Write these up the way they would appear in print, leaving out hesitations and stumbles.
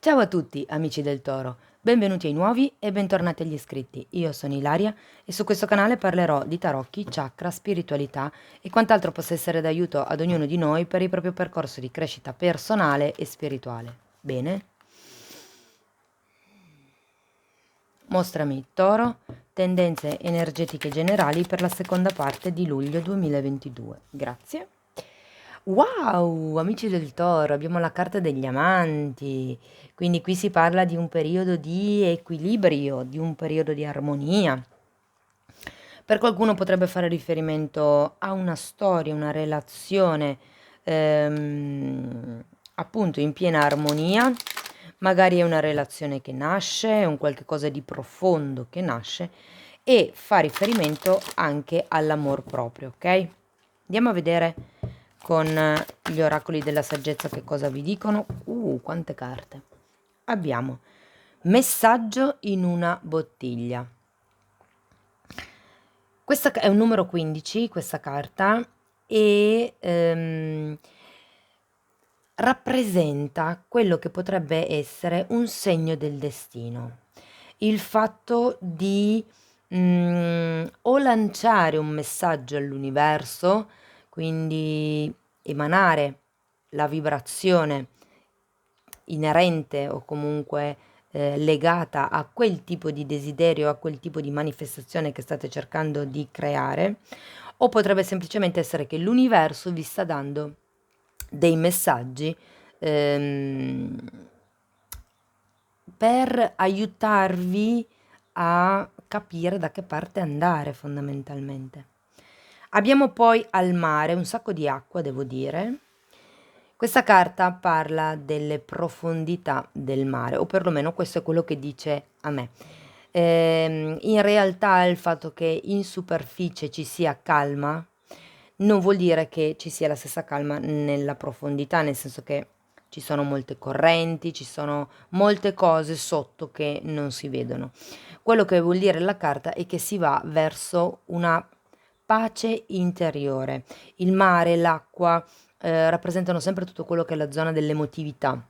Ciao a tutti amici del Toro, benvenuti ai nuovi e bentornati agli iscritti. Io sono Ilaria e su questo canale parlerò di tarocchi, chakra, spiritualità e quant'altro possa essere d'aiuto ad ognuno di noi per il proprio percorso di crescita personale e spirituale. Bene? Mostrami Toro, tendenze energetiche generali per la seconda parte di luglio 2022. Grazie. Wow, amici del Toro, abbiamo la carta degli amanti, quindi qui si parla di un periodo di equilibrio, di un periodo di armonia. Per qualcuno potrebbe fare riferimento a una storia, una relazione, appunto in piena armonia, magari è una relazione che nasce, è un qualche cosa di profondo che nasce e fa riferimento anche all'amor proprio, ok? Andiamo a vedere con gli oracoli della saggezza che cosa vi dicono. Quante carte! Abbiamo messaggio in una bottiglia. Questa è un numero 15, questa carta, e rappresenta quello che potrebbe essere un segno del destino. Il fatto di o lanciare un messaggio all'universo, quindi emanare la vibrazione inerente o comunque legata a quel tipo di desiderio, a quel tipo di manifestazione che state cercando di creare, o potrebbe semplicemente essere che l'universo vi sta dando dei messaggi ehm, per aiutarvi a capire da che parte andare fondamentalmente. Abbiamo poi al mare un sacco di acqua, devo dire. Questa carta parla delle profondità del mare, o perlomeno questo è quello che dice a me. In realtà il fatto che in superficie ci sia calma non vuol dire che ci sia la stessa calma nella profondità, nel senso che ci sono molte correnti, ci sono molte cose sotto che non si vedono. Quello che vuol dire la carta è che si va verso una pace interiore. Il mare, l'acqua, rappresentano sempre tutto quello che è la zona dell'emotività.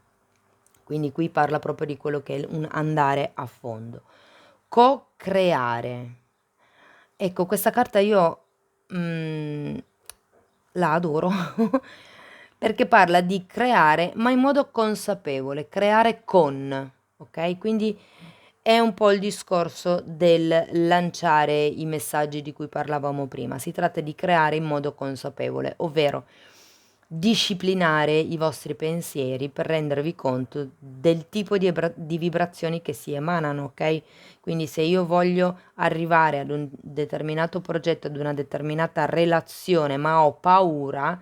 Quindi qui parla proprio di quello che è un andare a fondo. Co-creare. Ecco, questa carta io la adoro perché parla di creare, ma in modo consapevole, creare con, ok? Quindi è un po' il discorso del lanciare i messaggi di cui parlavamo prima. Si tratta di creare in modo consapevole, ovvero disciplinare i vostri pensieri per rendervi conto del tipo di vibrazioni che si emanano, ok? Quindi se io voglio arrivare ad un determinato progetto, ad una determinata relazione, ma ho paura,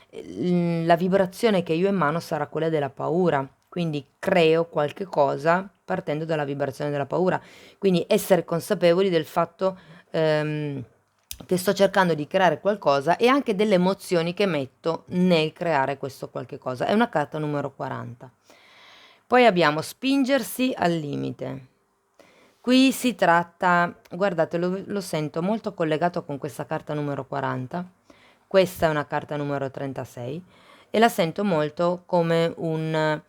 la vibrazione che io emano sarà quella della paura. Quindi creo qualche cosa partendo dalla vibrazione della paura. Quindi essere consapevoli del fatto che sto cercando di creare qualcosa e anche delle emozioni che metto nel creare questo qualche cosa. È una carta numero 40. Poi abbiamo spingersi al limite. Qui si tratta, guardate, lo sento molto collegato con questa carta numero 40. Questa è una carta numero 36 e la sento molto come un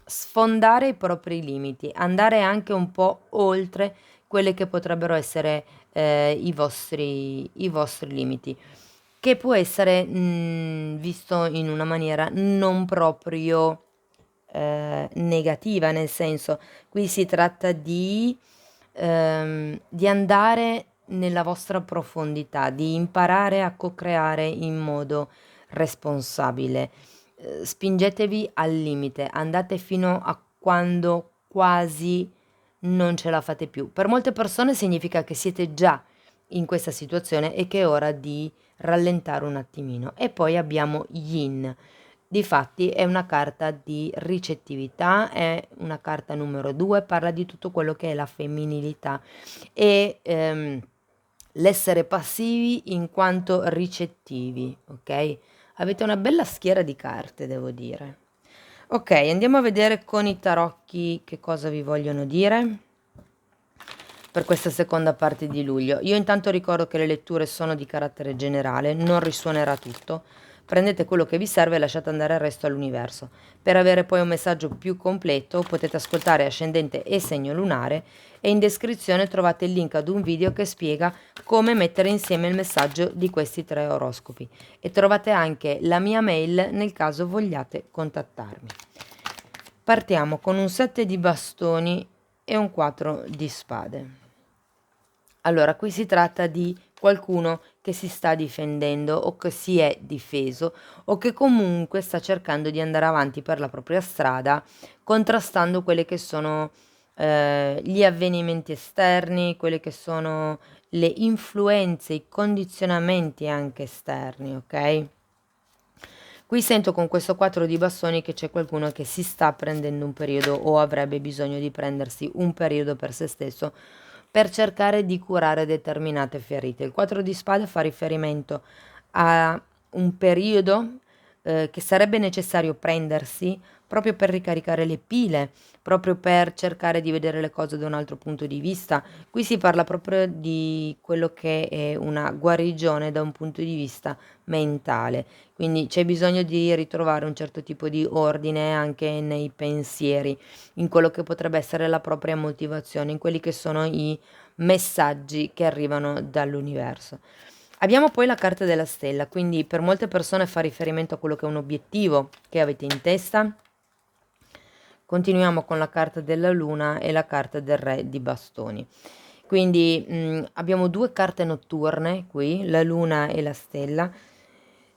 sfondare i propri limiti, andare anche un po' oltre quelle che potrebbero essere i vostri limiti, che può essere visto in una maniera non proprio negativa, nel senso, qui si tratta di andare nella vostra profondità, di imparare a co-creare in modo responsabile. Spingetevi al limite, andate fino a quando quasi non ce la fate più. Per molte persone significa che siete già in questa situazione e che è ora di rallentare un attimino. E poi abbiamo Yin. Difatti è una carta di ricettività, è una carta numero 2, parla di tutto quello che è la femminilità e l'essere passivi in quanto ricettivi, ok? Avete una bella schiera di carte, devo dire. Ok, andiamo a vedere con i tarocchi che cosa vi vogliono dire per questa seconda parte di luglio. Io intanto ricordo che le letture sono di carattere generale, non risuonerà tutto. prendete quello che vi serve e lasciate andare il resto all'universo. Per avere poi un messaggio più completo potete ascoltare ascendente e segno lunare, e in descrizione trovate il link ad un video che spiega come mettere insieme il messaggio di questi 3 oroscopi, e trovate anche la mia mail nel caso vogliate contattarmi. Partiamo con un 7 di bastoni e un 4 di spade. Allora, qui si tratta di qualcuno che si sta difendendo o che si è difeso o che comunque sta cercando di andare avanti per la propria strada, contrastando quelle che sono gli avvenimenti esterni, quelle che sono le influenze, i condizionamenti anche esterni, ok? Qui sento con questo 4 di bastoni che c'è qualcuno che si sta prendendo un periodo o avrebbe bisogno di prendersi un periodo per se stesso per cercare di curare determinate ferite. Il 4 di spade fa riferimento a un periodo che sarebbe necessario prendersi proprio per ricaricare le pile, proprio per cercare di vedere le cose da un altro punto di vista. Qui si parla proprio di quello che è una guarigione da un punto di vista mentale, quindi c'è bisogno di ritrovare un certo tipo di ordine anche nei pensieri, in quello che potrebbe essere la propria motivazione, in quelli che sono i messaggi che arrivano dall'universo. Abbiamo poi la carta della stella, quindi per molte persone fa riferimento a quello che è un obiettivo che avete in testa. Continuiamo con la carta della luna e la carta del re di bastoni. Quindi abbiamo 2 carte notturne qui, la luna e la stella.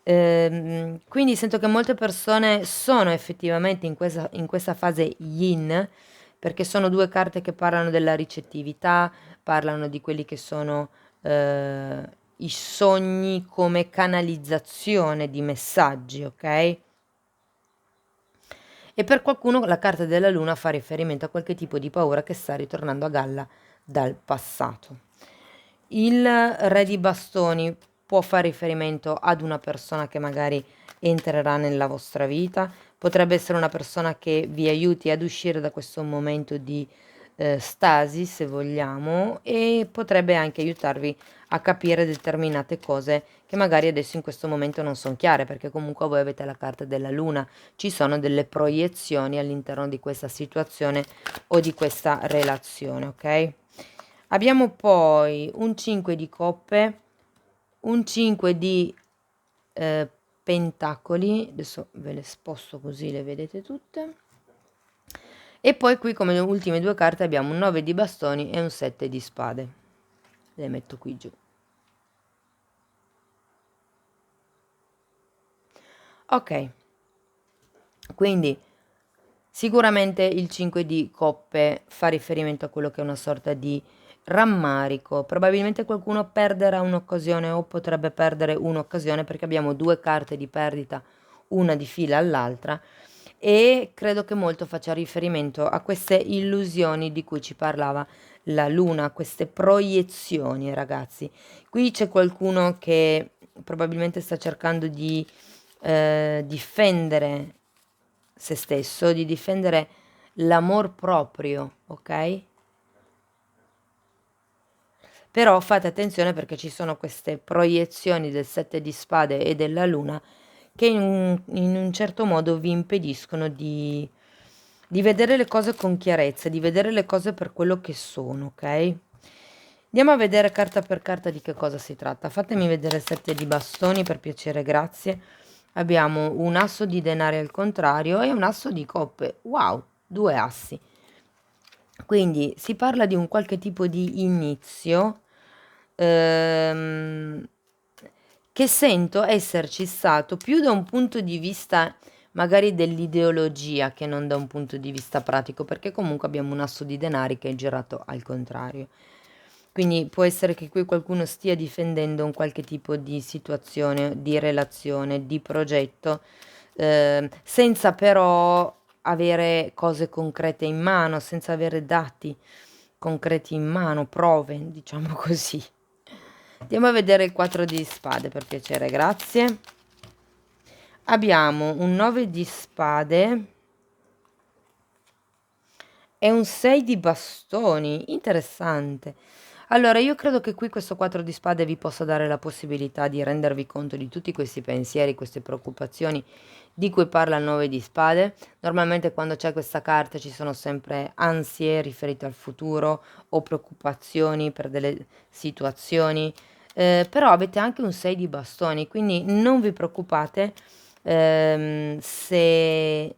Quindi sento che molte persone sono effettivamente in questa fase yin, perché sono 2 carte che parlano della ricettività, parlano di quelli che sono i sogni come canalizzazione di messaggi, ok? E per qualcuno la carta della luna fa riferimento a qualche tipo di paura che sta ritornando a galla dal passato. Il re di bastoni può fare riferimento ad una persona che magari entrerà nella vostra vita, potrebbe essere una persona che vi aiuti ad uscire da questo momento di stasi, se vogliamo, e potrebbe anche aiutarvi a capire determinate cose che magari adesso in questo momento non sono chiare, perché comunque voi avete la carta della luna, ci sono delle proiezioni all'interno di questa situazione o di questa relazione, ok? Abbiamo poi un 5 di coppe, un 5 di pentacoli, adesso ve le sposto così le vedete tutte, e poi qui come ultime 2 carte abbiamo un 9 di bastoni e un 7 di spade. Le metto qui giù. Ok, quindi sicuramente il 5 di coppe fa riferimento a quello che è una sorta di rammarico. Probabilmente qualcuno perderà un'occasione o potrebbe perdere un'occasione, perché abbiamo 2 carte di perdita, una di fila all'altra, e credo che molto faccia riferimento a queste illusioni di cui ci parlava la luna, queste proiezioni, ragazzi. Qui c'è qualcuno che probabilmente sta cercando di difendere se stesso, di difendere l'amor proprio, ok? Però fate attenzione, perché ci sono queste proiezioni del 7 di spade e della luna che in un certo modo vi impediscono di vedere le cose con chiarezza, di vedere le cose per quello che sono, ok? Andiamo a vedere carta per carta di che cosa si tratta. Fatemi vedere il 7 di bastoni, per piacere, grazie. Abbiamo un asso di denari al contrario e un asso di coppe. Wow, 2 assi. Quindi si parla di un qualche tipo di inizio ehm, che sento esserci stato più da un punto di vista magari dell'ideologia che non da un punto di vista pratico, perché comunque abbiamo un asso di denari che è girato al contrario. Quindi può essere che qui qualcuno stia difendendo un qualche tipo di situazione, di relazione, di progetto, senza però avere cose concrete in mano, senza avere dati concreti in mano, prove, diciamo così. Andiamo a vedere il 4 di spade, per piacere, grazie. Abbiamo un 9 di spade e un 6 di bastoni, interessante. Allora, io credo che qui questo 4 di spade vi possa dare la possibilità di rendervi conto di tutti questi pensieri, queste preoccupazioni di cui parla il 9 di spade. Normalmente quando c'è questa carta ci sono sempre ansie riferite al futuro o preoccupazioni per delle situazioni, però avete anche un 6 di bastoni, quindi non vi preoccupate se,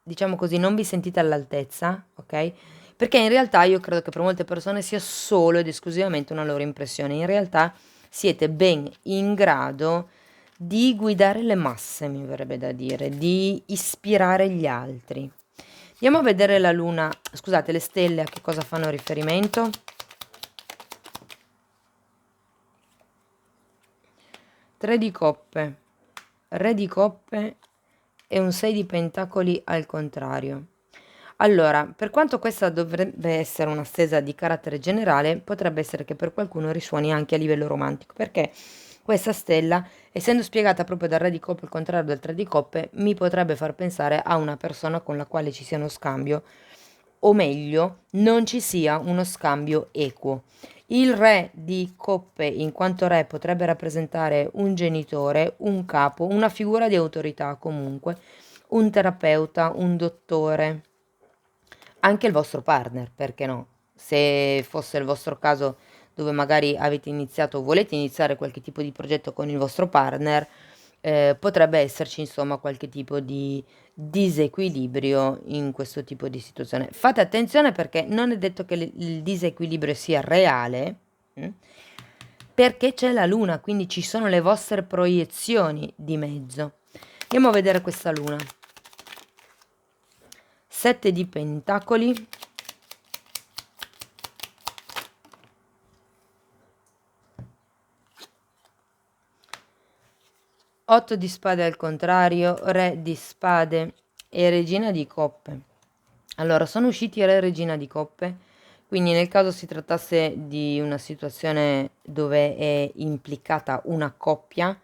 diciamo così, non vi sentite all'altezza, ok? Perché in realtà io credo che per molte persone sia solo ed esclusivamente una loro impressione. In realtà siete ben in grado di guidare le masse, mi verrebbe da dire, di ispirare gli altri. Andiamo a vedere la luna, scusate, le stelle a che cosa fanno riferimento. Tre di coppe, re di coppe e un 6 di pentacoli al contrario. Allora, per quanto questa dovrebbe essere una stesa di carattere generale, potrebbe essere che per qualcuno risuoni anche a livello romantico, perché questa stella, essendo spiegata proprio dal re di coppe al contrario del tre di coppe, mi potrebbe far pensare a una persona con la quale ci sia uno scambio, o meglio, non ci sia uno scambio equo. Il re di coppe, in quanto re, potrebbe rappresentare un genitore, un capo, una figura di autorità comunque, un terapeuta, un dottore, anche il vostro partner, perché no? Se fosse il vostro caso dove magari avete iniziato o volete iniziare qualche tipo di progetto con il vostro partner, potrebbe esserci insomma qualche tipo di disequilibrio in questo tipo di situazione. Fate attenzione perché non è detto che il disequilibrio sia reale, perché c'è la luna, quindi ci sono le vostre proiezioni di mezzo. Andiamo a vedere questa luna. 7 di pentacoli. 8 di spade al contrario, re di spade e regina di coppe. Allora, sono usciti re e regina di coppe, quindi nel caso si trattasse di una situazione dove è implicata una coppia,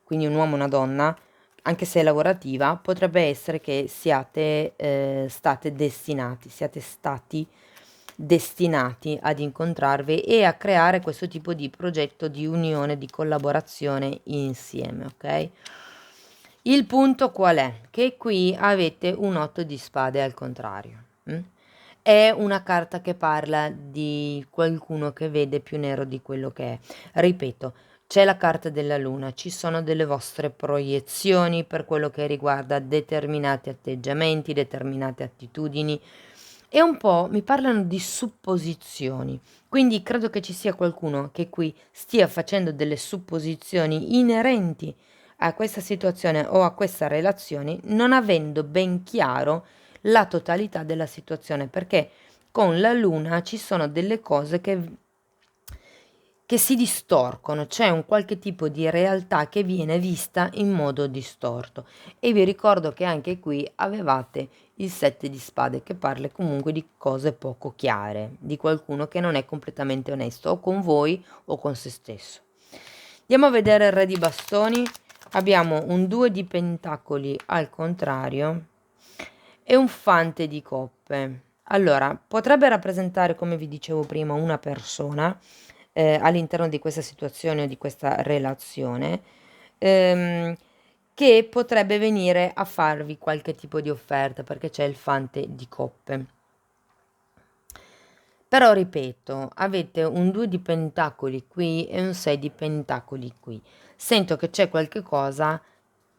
quindi un uomo e una donna, anche se è lavorativa, potrebbe essere che siate stati destinati ad incontrarvi e a creare questo tipo di progetto di unione, di collaborazione insieme, ok? Il punto qual è? Che qui avete un 8 di spade al contrario. È una carta che parla di qualcuno che vede più nero di quello che è. Ripeto, c'è la carta della luna, ci sono delle vostre proiezioni per quello che riguarda determinati atteggiamenti, determinate attitudini e un po' mi parlano di supposizioni. Quindi credo che ci sia qualcuno che qui stia facendo delle supposizioni inerenti a questa situazione o a questa relazione, non avendo ben chiaro la totalità della situazione, perché con la luna ci sono delle cose che si distorcono, c'è un qualche tipo di realtà che viene vista in modo distorto. E vi ricordo che anche qui avevate il 7 di spade che parla comunque di cose poco chiare, di qualcuno che non è completamente onesto o con voi o con se stesso. Andiamo a vedere il re di bastoni. Abbiamo un 2 di pentacoli al contrario e un fante di coppe. Allora, potrebbe rappresentare, come vi dicevo prima, una persona all'interno di questa situazione o di questa relazione ehm, che potrebbe venire a farvi qualche tipo di offerta perché c'è il fante di coppe. Però ripeto, avete un 2 di pentacoli qui e un 6 di pentacoli qui. Sento che c'è qualche cosa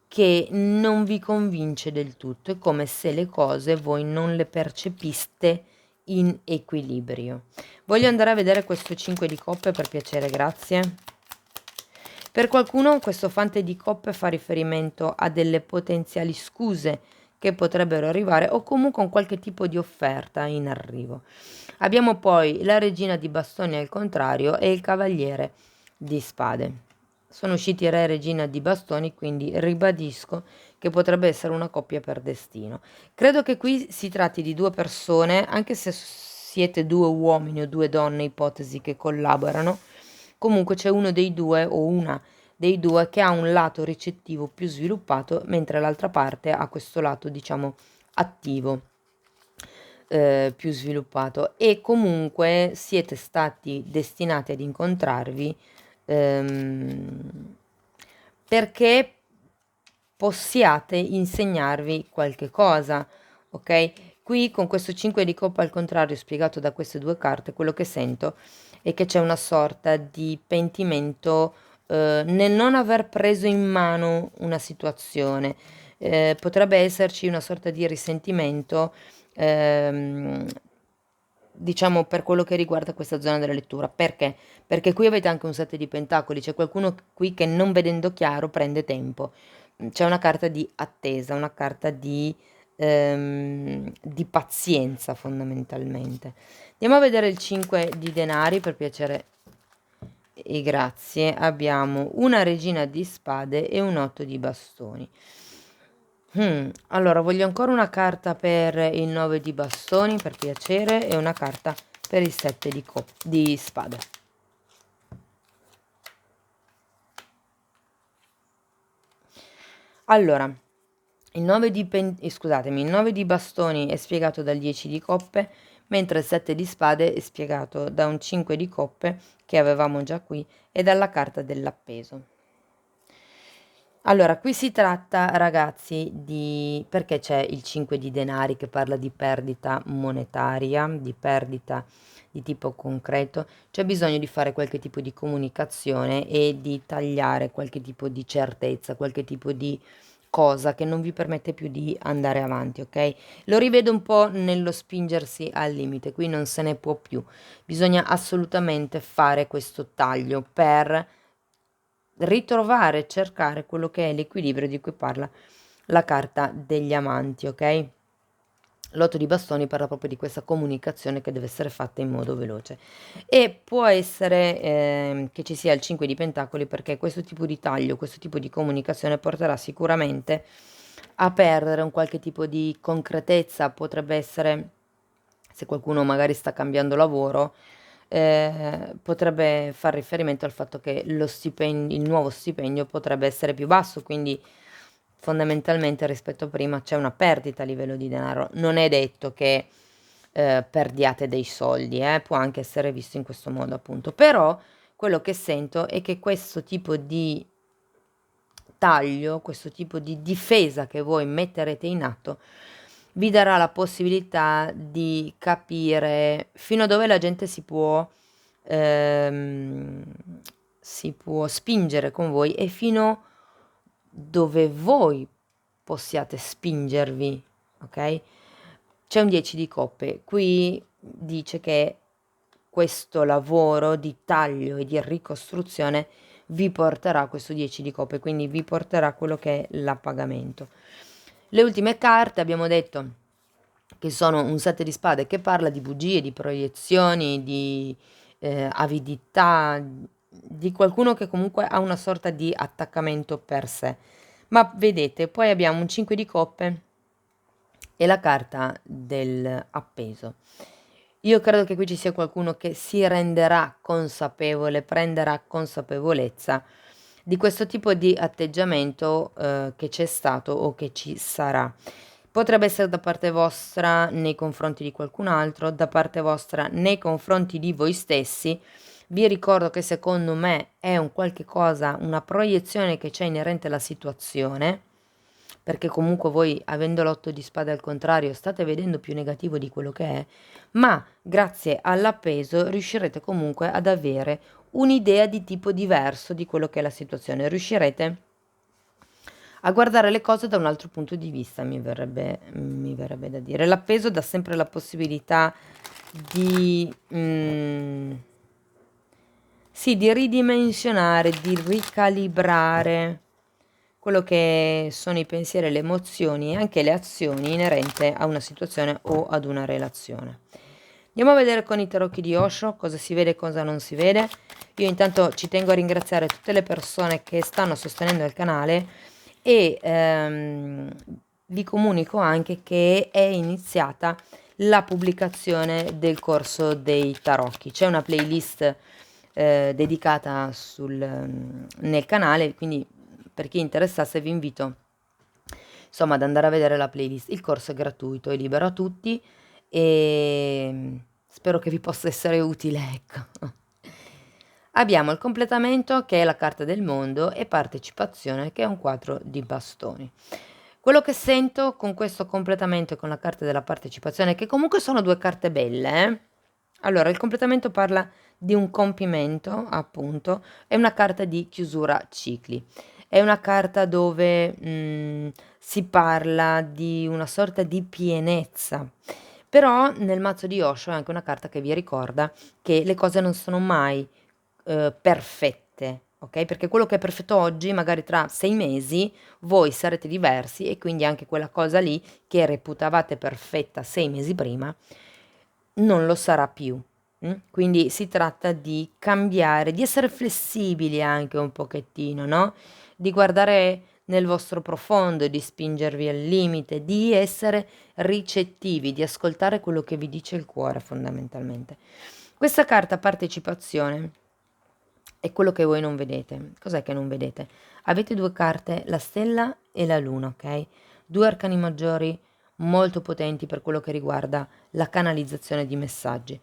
che non vi convince del tutto, è come se le cose voi non le percepiste in equilibrio. Voglio andare a vedere questo 5 di coppe per piacere, grazie. Per qualcuno questo fante di coppe fa riferimento a delle potenziali scuse che potrebbero arrivare o comunque un qualche tipo di offerta in arrivo. Abbiamo poi la regina di bastoni al contrario e il cavaliere di spade. Sono usciti re e regina di bastoni, quindi ribadisco che potrebbe essere una coppia per destino. Credo che qui si tratti di due persone, anche se siete due uomini o due donne, ipotesi che collaborano, comunque c'è uno dei due o una dei due che ha un lato ricettivo più sviluppato, mentre l'altra parte ha questo lato, diciamo, attivo. più sviluppato, e comunque siete stati destinati ad incontrarvi perché possiate insegnarvi qualche cosa, ok? Qui con questo 5 di coppa al contrario, spiegato da queste due carte, quello che sento è che c'è una sorta di pentimento nel non aver preso in mano una situazione. Potrebbe esserci una sorta di risentimento, ehm, diciamo, per quello che riguarda questa zona della lettura. Perché? Perché qui avete anche un 7 di pentacoli, c'è qualcuno qui che non vedendo chiaro prende tempo. C'è una carta di attesa, una carta di pazienza fondamentalmente. Andiamo a vedere il 5 di denari, per piacere e grazie. Abbiamo una regina di spade e un 8 di bastoni. Allora, voglio ancora una carta per il 9 di bastoni, per piacere, e una carta per il 7 di spade. Allora, il 9 scusatemi, il 9 di bastoni è spiegato dal 10 di coppe, mentre il 7 di spade è spiegato da un 5 di coppe che avevamo già qui e dalla carta dell'appeso. Allora, qui si tratta, ragazzi, di perché c'è il 5 di denari che parla di perdita monetaria, di perdita di tipo concreto. C'è bisogno di fare qualche tipo di comunicazione e di tagliare qualche tipo di certezza, qualche tipo di cosa che non vi permette più di andare avanti, ok? Lo rivedo un po' nello spingersi al limite, qui non se ne può più. Bisogna assolutamente fare questo taglio per ritrovare, cercare quello che è l'equilibrio di cui parla la carta degli amanti, ok? L'otto di bastoni parla proprio di questa comunicazione che deve essere fatta in modo veloce, e può essere che ci sia il 5 di pentacoli, perché questo tipo di taglio, questo tipo di comunicazione porterà sicuramente a perdere un qualche tipo di concretezza. Potrebbe essere, se qualcuno magari sta cambiando lavoro, potrebbe far riferimento al fatto che il nuovo stipendio potrebbe essere più basso, quindi fondamentalmente rispetto a prima c'è una perdita a livello di denaro. Non è detto che perdiate dei soldi, può anche essere visto in questo modo, appunto. Però quello che sento è che questo tipo di taglio, questo tipo di difesa che voi metterete in atto, vi darà la possibilità di capire fino a dove la gente ehm, si può spingere con voi e fino dove voi possiate spingervi, ok? C'è un 10 di coppe, qui dice che questo lavoro di taglio e di ricostruzione vi porterà questo 10 di coppe, quindi vi porterà quello che è l'appagamento. Le ultime carte abbiamo detto che sono un 7 di spade che parla di bugie, di proiezioni, di avidità, di qualcuno che comunque ha una sorta di attaccamento per sé. Ma vedete, poi abbiamo un 5 di coppe e la carta dell'appeso. Io credo che qui ci sia qualcuno che si renderà consapevole, prenderà consapevolezza di questo tipo di atteggiamento che c'è stato o che ci sarà. Potrebbe essere da parte vostra nei confronti di qualcun altro, da parte vostra nei confronti di voi stessi. Vi ricordo che secondo me è un qualche cosa, una proiezione che c'è inerente alla situazione, perché comunque voi, avendo l'otto di spade al contrario, state vedendo più negativo di quello che è, ma grazie all'appeso riuscirete comunque ad avere un'idea di tipo diverso di quello che è la situazione. Riuscirete a guardare le cose da un altro punto di vista, mi verrebbe da dire. L'appeso dà sempre la possibilità di, sì, di ridimensionare, di ricalibrare quello che sono i pensieri, le emozioni e anche le azioni inerente a una situazione o ad una relazione. Andiamo a vedere con i tarocchi di Osho cosa si vede e cosa non si vede. Io intanto ci tengo a ringraziare tutte le persone che stanno sostenendo il canale e vi comunico anche che è iniziata la pubblicazione del corso dei tarocchi. C'è una playlist dedicata nel canale, quindi per chi interessasse vi invito insomma ad andare a vedere la playlist. Il corso è gratuito, è libero a tutti e spero che vi possa essere utile, ecco. Abbiamo il completamento, che è la carta del mondo, e partecipazione, che è un quadro di bastoni. Quello che sento con questo completamento e con la carta della partecipazione, che comunque sono due carte belle, Allora, il completamento parla di un compimento, appunto, è una carta di chiusura cicli. È una carta dove si parla di una sorta di pienezza. Però nel mazzo di Osho è anche una carta che vi ricorda che le cose non sono mai perfette, ok? Perché quello che è perfetto oggi, magari tra 6 mesi, voi sarete diversi e quindi anche quella cosa lì che reputavate perfetta 6 mesi prima non lo sarà più. Quindi si tratta di cambiare, di essere flessibili anche un pochettino, no? Di guardare nel vostro profondo, di spingervi al limite, di essere ricettivi, di ascoltare quello che vi dice il cuore fondamentalmente. Questa carta partecipazione è quello che voi non vedete. Cos'è che non vedete? Avete due carte, la stella e la luna, ok? Due arcani maggiori molto potenti per quello che riguarda la canalizzazione di messaggi.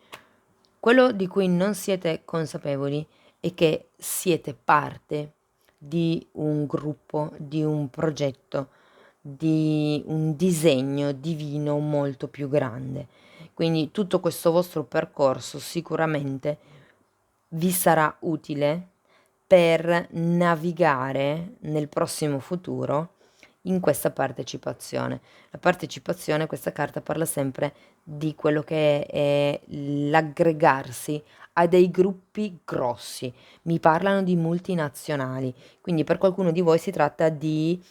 Quello di cui non siete consapevoli è che siete parte di un gruppo, di un progetto, di un disegno divino molto più grande. Quindi tutto questo vostro percorso sicuramente vi sarà utile per navigare nel prossimo futuro in questa partecipazione. La partecipazione, questa carta parla sempre di quello che è l'aggregarsi a dei gruppi grossi. Mi parlano di multinazionali, quindi per qualcuno di voi si tratta di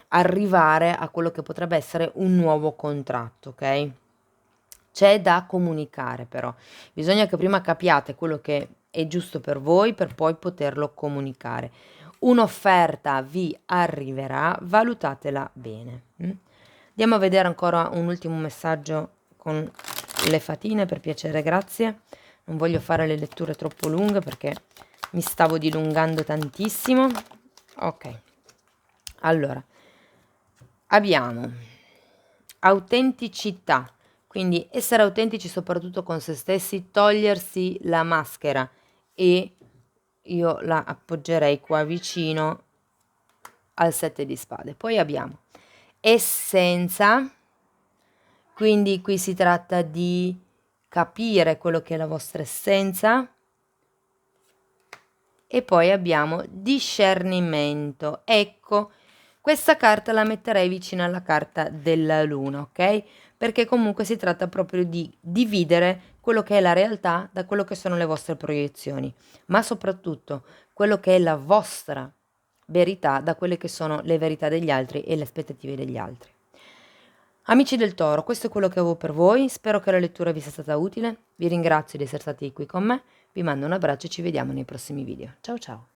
arrivare a quello che potrebbe essere un nuovo contratto, ok? C'è da comunicare però, bisogna che prima capiate quello che è giusto per voi per poi poterlo comunicare. Un'offerta vi arriverà, valutatela bene. Andiamo a vedere ancora un ultimo messaggio con le fatine, per piacere, grazie. Non voglio fare le letture troppo lunghe perché mi stavo dilungando tantissimo. Ok, allora, abbiamo autenticità, quindi essere autentici soprattutto con se stessi, togliersi la maschera, e io la appoggerei qua vicino al 7 di spade. Poi abbiamo essenza, quindi qui si tratta di capire quello che è la vostra essenza. E poi abbiamo discernimento. Ecco, questa carta la metterei vicino alla carta della luna, ok? Perché comunque si tratta proprio di dividere quello che è la realtà da quello che sono le vostre proiezioni, ma soprattutto quello che è la vostra verità da quelle che sono le verità degli altri e le aspettative degli altri. Amici del Toro, questo è quello che avevo per voi, spero che la lettura vi sia stata utile, vi ringrazio di essere stati qui con me, vi mando un abbraccio e ci vediamo nei prossimi video. Ciao ciao!